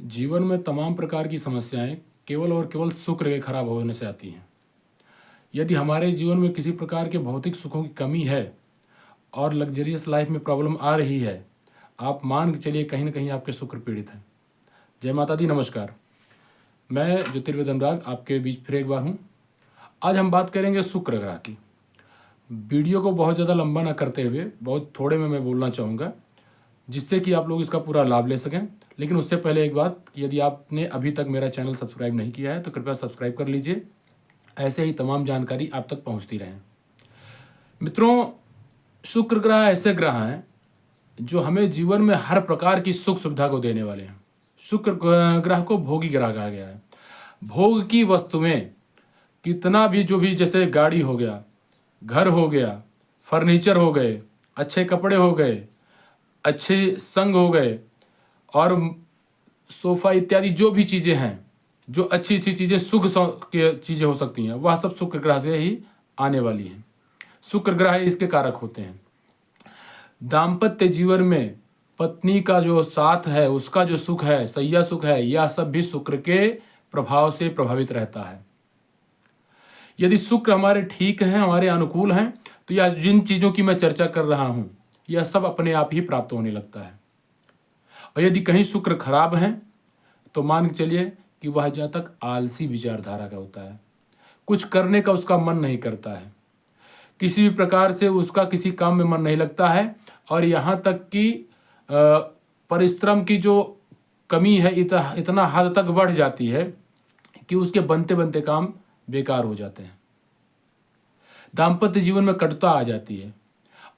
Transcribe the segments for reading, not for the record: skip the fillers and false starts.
जीवन में तमाम प्रकार की समस्याएं केवल और केवल शुक्र के खराब होने से आती हैं। यदि हमारे जीवन में किसी प्रकार के भौतिक सुखों की कमी है और लग्जरियस लाइफ में प्रॉब्लम आ रही है, आप मान के चलिए कहीं ना कहीं आपके शुक्र पीड़ित हैं। जय माता दी, नमस्कार। मैं ज्योतिर्वेद अनुराग आपके बीच फिर एक बार हूँ। आज हम बात करेंगे शुक्र ग्रह की। वीडियो को बहुत ज़्यादा लंबा ना करते हुए बहुत थोड़े में मैं बोलना चाहूँगा, जिससे कि आप लोग इसका पूरा लाभ ले सकें। लेकिन उससे पहले एक बात कि यदि आपने अभी तक मेरा चैनल सब्सक्राइब नहीं किया है तो कृपया सब्सक्राइब कर लीजिए। ऐसे ही तमाम जानकारी आप तक पहुंचती रहे। मित्रों, शुक्र ग्रह ऐसे ग्रह हैं जो हमें जीवन में हर प्रकार की सुख सुविधा को देने वाले हैं। शुक्र ग्रह को भोगी ग्रह कहा गया है। भोग की वस्तुएं कितना भी, जो भी, जैसे गाड़ी हो गया, घर हो गया, फर्नीचर हो गए, अच्छे कपड़े हो गए, अच्छे संग हो गए और सोफा इत्यादि जो भी चीज़ें हैं, जो अच्छी अच्छी चीज़ें की चीज़ें हो सकती हैं, वह सब शुक्र ग्रह से ही आने वाली हैं। शुक्र ग्रह इसके कारक होते हैं। दाम्पत्य जीवन में पत्नी का जो साथ है, उसका जो सुख है, सैया सुख है, यह सब भी शुक्र के प्रभाव से प्रभावित रहता है। यदि शुक्र हमारे ठीक हैं, हमारे अनुकूल हैं, तो यह जिन चीज़ों की मैं चर्चा कर रहा हूँ, यह सब अपने आप ही प्राप्त होने लगता है। और यदि कहीं शुक्र खराब है तो मान के चलिए कि वह जातक आलसी विचारधारा का होता है। कुछ करने का उसका मन नहीं करता है, किसी भी प्रकार से उसका किसी काम में मन नहीं लगता है, और यहाँ तक कि परिश्रम की जो कमी है इतना हद तक बढ़ जाती है कि उसके बनते बनते काम बेकार हो जाते हैं। दाम्पत्य जीवन में कटुता आ जाती है,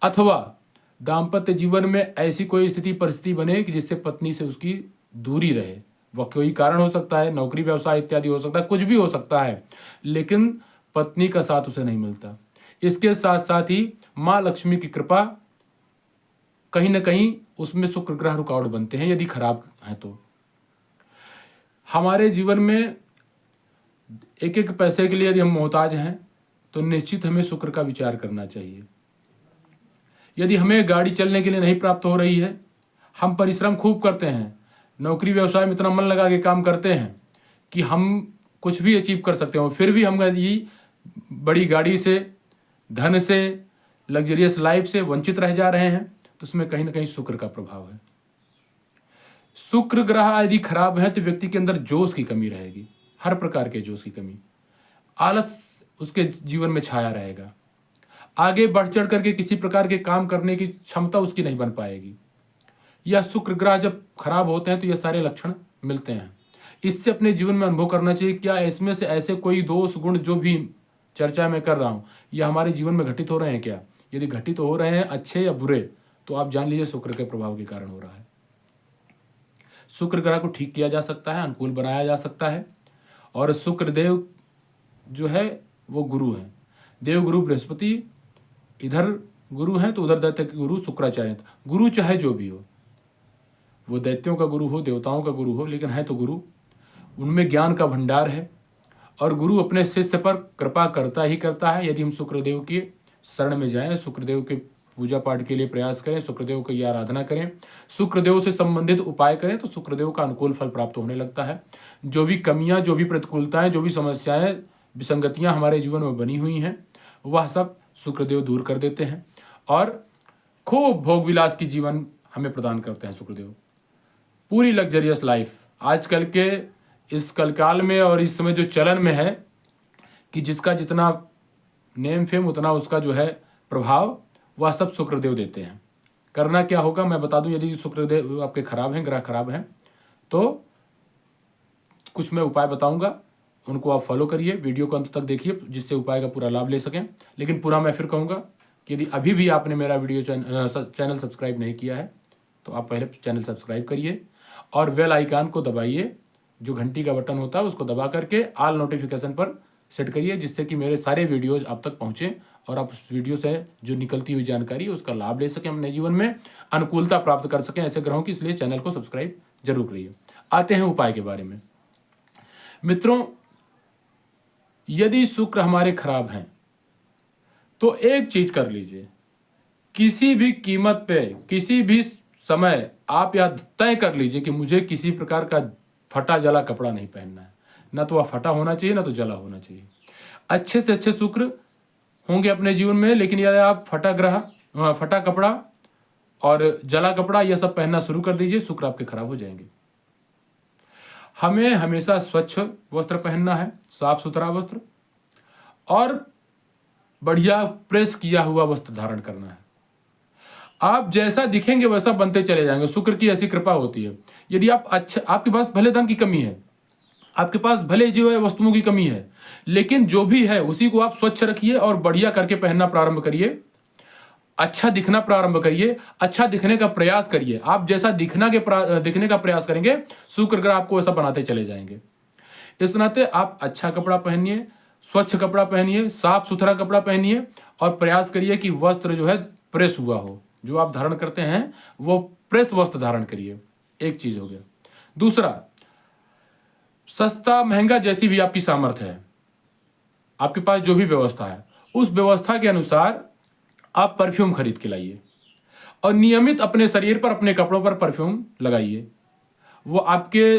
अथवा दाम्पत्य जीवन में ऐसी कोई स्थिति परिस्थिति बने कि जिससे पत्नी से उसकी दूरी रहे। वह कोई कारण हो सकता है, नौकरी व्यवसाय इत्यादि हो सकता है, कुछ भी हो सकता है, लेकिन पत्नी का साथ उसे नहीं मिलता। इसके साथ साथ ही माँ लक्ष्मी की कृपा कहीं ना कहीं उसमें शुक्र ग्रह रुकावट बनते हैं यदि खराब है तो। हमारे जीवन में एक एक पैसे के लिए यदि हम मोहताज हैं तो निश्चित हमें शुक्र का विचार करना चाहिए। यदि हमें गाड़ी चलने के लिए नहीं प्राप्त हो रही है, हम परिश्रम खूब करते हैं, नौकरी व्यवसाय में इतना मन लगा के काम करते हैं कि हम कुछ भी अचीव कर सकते हो, फिर भी हम यदि बड़ी गाड़ी से, धन से, लग्जरियस लाइफ से वंचित रह जा रहे हैं, तो उसमें कहीं ना कहीं शुक्र का प्रभाव है। शुक्र ग्रह यदि खराब है तो व्यक्ति के अंदर जोश की कमी रहेगी, हर प्रकार के जोश की कमी, आलस उसके जीवन में छाया रहेगा, आगे बढ़ चढ़ करके किसी प्रकार के काम करने की क्षमता उसकी नहीं बन पाएगी। यह शुक्र ग्रह जब खराब होते हैं तो यह सारे लक्षण मिलते हैं। इससे अपने जीवन में अनुभव करना चाहिए, क्या इसमें से ऐसे कोई दोष गुण जो भी चर्चा में कर रहा हूँ यह हमारे जीवन में घटित हो रहे हैं क्या। यदि घटित हो रहे हैं, अच्छे या बुरे, तो आप जान लीजिए शुक्र के प्रभाव के कारण हो रहा है। शुक्र ग्रह को ठीक किया जा सकता है, अनुकूल बनाया जा सकता है। और शुक्र देव जो है वो गुरु है। देव गुरु बृहस्पति इधर गुरु हैं तो उधर दैत्य के गुरु शुक्राचार्य। गुरु चाहे जो भी हो, वो दैत्यों का गुरु हो, देवताओं का गुरु हो, लेकिन है तो गुरु। उनमें ज्ञान का भंडार है और गुरु अपने शिष्य पर कृपा करता ही करता है। यदि हम शुक्रदेव की शरण में जाएं, शुक्रदेव के पूजा पाठ के लिए प्रयास करें, शुक्रदेव की आराधना करें, शुक्रदेव से संबंधित उपाय करें, तो शुक्रदेव का अनुकूल फल प्राप्त होने लगता है। जो भी कमियां, जो भी प्रतिकूलताएं, जो भी समस्याएं, विसंगतियां हमारे जीवन में बनी हुई हैं, वह सब शुक्रदेव दूर कर देते हैं और खूब भोग विलास की जीवन हमें प्रदान करते हैं शुक्रदेव। पूरी लग्जरियस लाइफ आजकल के इस कलकाल में और इस समय जो चलन में है कि जिसका जितना नेम फेम उतना उसका जो है प्रभाव, वह सब शुक्रदेव देते हैं। करना क्या होगा मैं बता दूं। यदि शुक्रदेव आपके खराब हैं, ग्रह खराब हैं, तो कुछ मैं उपाय बताऊंगा, उनको आप फॉलो करिए, वीडियो को अंत तक देखिए जिससे उपाय का पूरा लाभ ले सकें। लेकिन पूरा मैं फिर कहूँगा कि यदि अभी भी आपने मेरा वीडियो चैनल सब्सक्राइब नहीं किया है तो आप पहले चैनल सब्सक्राइब करिए और बेल आइकन को दबाइए, जो घंटी का बटन होता है उसको दबा करके ऑल नोटिफिकेशन पर सेट करिए, जिससे कि मेरे सारे वीडियोज़ आप तक पहुँचें और आप उस वीडियो से जो निकलती हुई जानकारी उसका लाभ ले सकें, अपने जीवन में अनुकूलता प्राप्त कर सकें ऐसे ग्रहों की। इसलिए चैनल को सब्सक्राइब जरूर करिए। आते हैं उपाय के बारे में। मित्रों, यदि शुक्र हमारे खराब हैं तो एक चीज कर लीजिए, किसी भी कीमत पे, किसी भी समय आप यह तय कर लीजिए कि मुझे किसी प्रकार का फटा जला कपड़ा नहीं पहनना है। ना तो वह फटा होना चाहिए, ना तो जला होना चाहिए। अच्छे से अच्छे शुक्र होंगे अपने जीवन में, लेकिन यदि आप फटा कपड़ा और जला कपड़ा यह सब पहनना शुरू कर दीजिए, शुक्र आपके खराब हो जाएंगे। हमें हमेशा स्वच्छ वस्त्र पहनना है, साफ सुथरा वस्त्र, और बढ़िया प्रेस किया हुआ वस्त्र धारण करना है। आप जैसा दिखेंगे वैसा बनते चले जाएंगे, शुक्र की ऐसी कृपा होती है। यदि आप आपके पास भले धन की कमी है, आपके पास भले जो है वस्तुओं की कमी है, लेकिन जो भी है उसी को आप स्वच्छ रखिए और बढ़िया करके पहनना प्रारंभ करिए। अच्छा दिखना प्रारंभ करिए, अच्छा दिखने का प्रयास करिए। आप जैसा दिखने का प्रयास करेंगे, शुक्र ग्रह आपको वैसा बनाते चले जाएंगे। इस नाते आप अच्छा कपड़ा पहनिए, स्वच्छ कपड़ा पहनिए, साफ सुथरा कपड़ा पहनिए, और प्रयास करिए कि वस्त्र जो है प्रेस हुआ हो। जो आप धारण करते हैं वो प्रेस वस्त्र धारण करिए। एक चीज हो गया। दूसरा, सस्ता महंगा जैसी भी आपकी सामर्थ्य है, आपके पास जो भी व्यवस्था है, उस व्यवस्था के अनुसार आप परफ्यूम खरीद के लाइए और नियमित अपने शरीर पर, अपने कपड़ों पर परफ्यूम लगाइए। वो आपके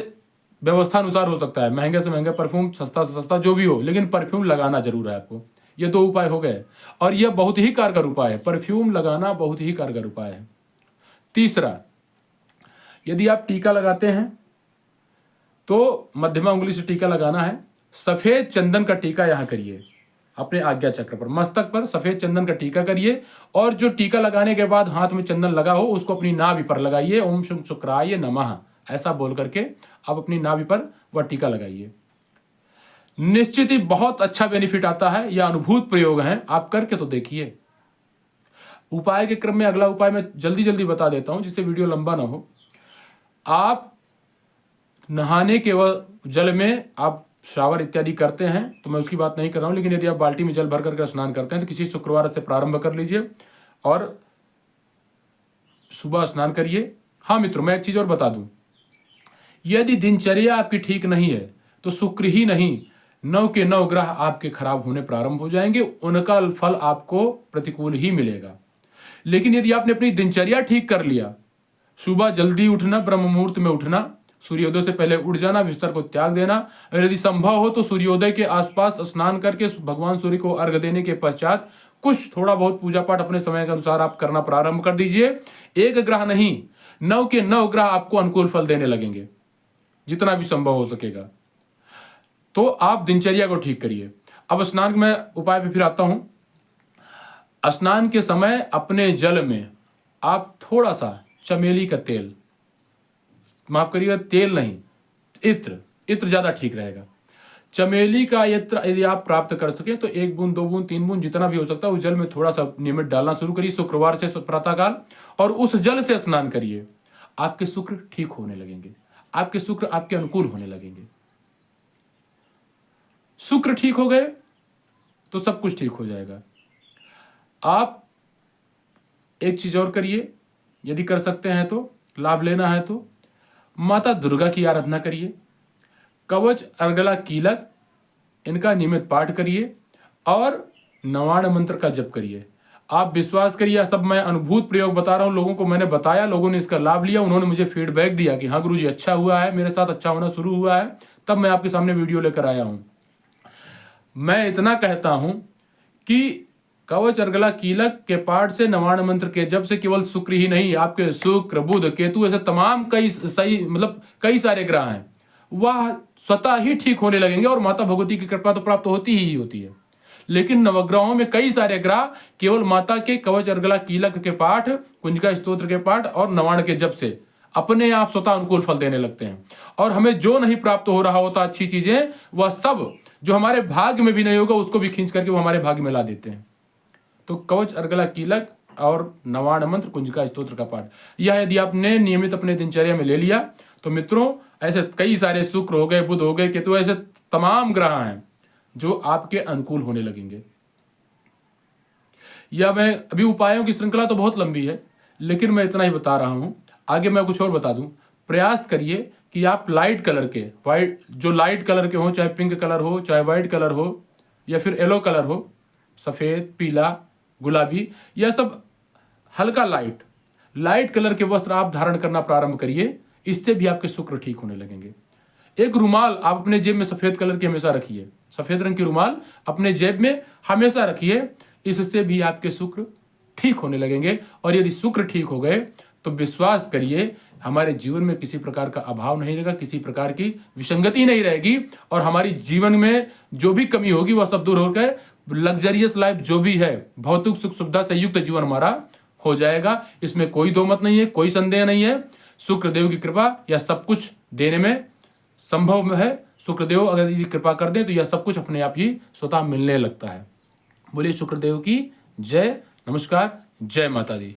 व्यवस्था अनुसार हो सकता है, महंगे से महंगा परफ्यूम, सस्ता से सस्ता, जो भी हो, लेकिन परफ्यूम लगाना जरूर है आपको। ये 2 उपाय हो गए और यह बहुत ही कारगर उपाय है। परफ्यूम लगाना बहुत ही कारगर उपाय है। तीसरा, यदि आप टीका लगाते हैं तो मध्यमा उंगली से टीका लगाना है। सफेद चंदन का टीका यहां करिए, अपने आज्ञा चक्र पर, मस्तक पर सफेद चंदन का टीका करिए, और जो टीका लगाने के बाद हाथ में चंदन लगा हो उसको अपनी नाभि पर लगाइए। ओम शुम शुक्राय नमः ऐसा बोल करके आप अपनी नाभि पर वह टीका लगाइए। निश्चित ही बहुत अच्छा बेनिफिट आता है। यह अनुभूत प्रयोग है, आप करके तो देखिए। उपाय के क्रम में अगला उपाय मैं जल्दी जल्दी बता देता हूं जिससे वीडियो लंबा ना हो। आप नहाने के जल में आप शावर इत्यादि करते हैं तो मैं उसकी बात नहीं कर रहा हूं, लेकिन यदि आप बाल्टी में जल भर करके स्नान करते हैं तो किसी शुक्रवार से प्रारंभ कर लीजिए और सुबह स्नान करिए। हाँ मित्रों, मैं एक चीज और बता दूं, यदि दिनचर्या आपकी ठीक नहीं है तो शुक्र ही नहीं, 9 के 9 ग्रह आपके खराब होने प्रारंभ हो जाएंगे, उनका फल आपको प्रतिकूल ही मिलेगा। लेकिन यदि आपने अपनी दिनचर्या ठीक कर लिया, सुबह जल्दी उठना, ब्रह्म मुहूर्त में उठना, सूर्योदय से पहले उठ जाना, बिस्तर को त्याग देना, और यदि संभव हो तो सूर्योदय के आसपास स्नान करके भगवान सूर्य को अर्घ देने के पश्चात कुछ थोड़ा बहुत पूजा पाठ अपने समय के अनुसार आप करना प्रारंभ कर दीजिए। एक ग्रह नहीं, 9 के 9 ग्रह आपको अनुकूल फल देने लगेंगे, जितना भी संभव हो सकेगा। तो आप दिनचर्या को ठीक करिए। अब स्नान में उपाय पे फिर आता हूं। स्नान के समय अपने जल में आप थोड़ा सा चमेली का तेल, माफ करिएगा तेल नहीं, इत्र ज्यादा ठीक रहेगा। चमेली का इत्र यदि आप प्राप्त कर सके तो 1 बूंद 2 बूंद 3 बूंद जितना भी हो सकता है उस जल में थोड़ा सा नियमित डालना शुरू करिए शुक्रवार से प्रातःकाल, और उस जल से स्नान करिए। आपके शुक्र ठीक होने लगेंगे, आपके शुक्र आपके अनुकूल होने लगेंगे। शुक्र ठीक हो गए तो सब कुछ ठीक हो जाएगा। आप एक चीज और करिए, यदि कर सकते हैं तो, लाभ लेना है तो माता दुर्गा की आराधना करिए। कवच अर्गला कीलक इनका नियमित पाठ करिए और नवाण मंत्र का जप करिए। आप विश्वास करिए, सब मैं अनुभूत प्रयोग बता रहा हूं, लोगों को मैंने बताया, लोगों ने इसका लाभ लिया, उन्होंने मुझे फीडबैक दिया कि हाँ गुरुजी अच्छा हुआ है, मेरे साथ अच्छा होना शुरू हुआ है, तब मैं आपके सामने वीडियो लेकर आया हूं। मैं इतना कहता हूं कि कवच अर्गला कीलक के पाठ से, नवाण मंत्र के जब से केवल शुक्र ही नहीं, आपके शुक्र बुध केतु ऐसे तमाम कई सारे ग्रह हैं, वह स्वतः ही ठीक होने लगेंगे। और माता भगवती की कृपा तो प्राप्त होती ही होती है, लेकिन नवग्रहों में कई सारे ग्रह केवल माता के कवच अर्गला कीलक के पाठ, कुंजिका स्तोत्र के पाठ और नवाण के जप से अपने आप स्वतः अनुकूल फल देने लगते हैं। और हमें जो नहीं प्राप्त हो रहा होता अच्छी चीजें, वह सब जो हमारे भाग्य में भी नहीं होगा उसको भी खींच करके वो हमारे भाग्य में ला देते हैं। तो कवच अर्गला कीलक और नवाण मंत्र, कुंजिका स्तोत्र का पाठ, यह यदि आपने नियमित अपने दिनचर्या में ले लिया तो मित्रों ऐसे कई सारे शुक्र हो गए, बुध हो गए, केतु, ऐसे तमाम ग्रह हैं जो आपके अनुकूल होने लगेंगे। या मैं अभी उपायों की श्रृंखला तो बहुत लंबी है, लेकिन मैं इतना ही बता रहा हूं। आगे मैं कुछ और बता दूं। प्रयास करिए कि आप लाइट कलर के, जो लाइट कलर के हो, चाहे पिंक कलर हो, चाहे व्हाइट कलर हो, या फिर येलो कलर हो, सफेद, पीला, गुलाबी, यह सब हल्का लाइट कलर के वस्त्र आप धारण करना प्रारंभ करिए। इससे भी आपके शुक्र ठीक होने लगेंगे। एक रुमाल आप अपने जेब में सफेद कलर की हमेशा रखिए, सफेद रंग की रुमाल अपने जेब में हमेशा रखिए, इससे भी आपके शुक्र ठीक होने लगेंगे। और यदि शुक्र ठीक हो गए तो विश्वास करिए हमारे जीवन में किसी प्रकार का अभाव नहीं रहेगा, किसी प्रकार की विसंगति नहीं रहेगी, और हमारी जीवन में जो भी कमी होगी वह सब दूर होकर लग्जरियस लाइफ जो भी है, भौतिक सुख सुविधा से युक्त जीवन हमारा हो जाएगा। इसमें कोई दो मत नहीं है, कोई संदेह नहीं है। शुक्रदेव की कृपा यह सब कुछ देने में संभव है। शुक्रदेव अगर यदि कृपा कर दे तो यह सब कुछ अपने आप ही स्वतः मिलने लगता है। बोलिए शुक्रदेव की जय। नमस्कार, जय माता दी।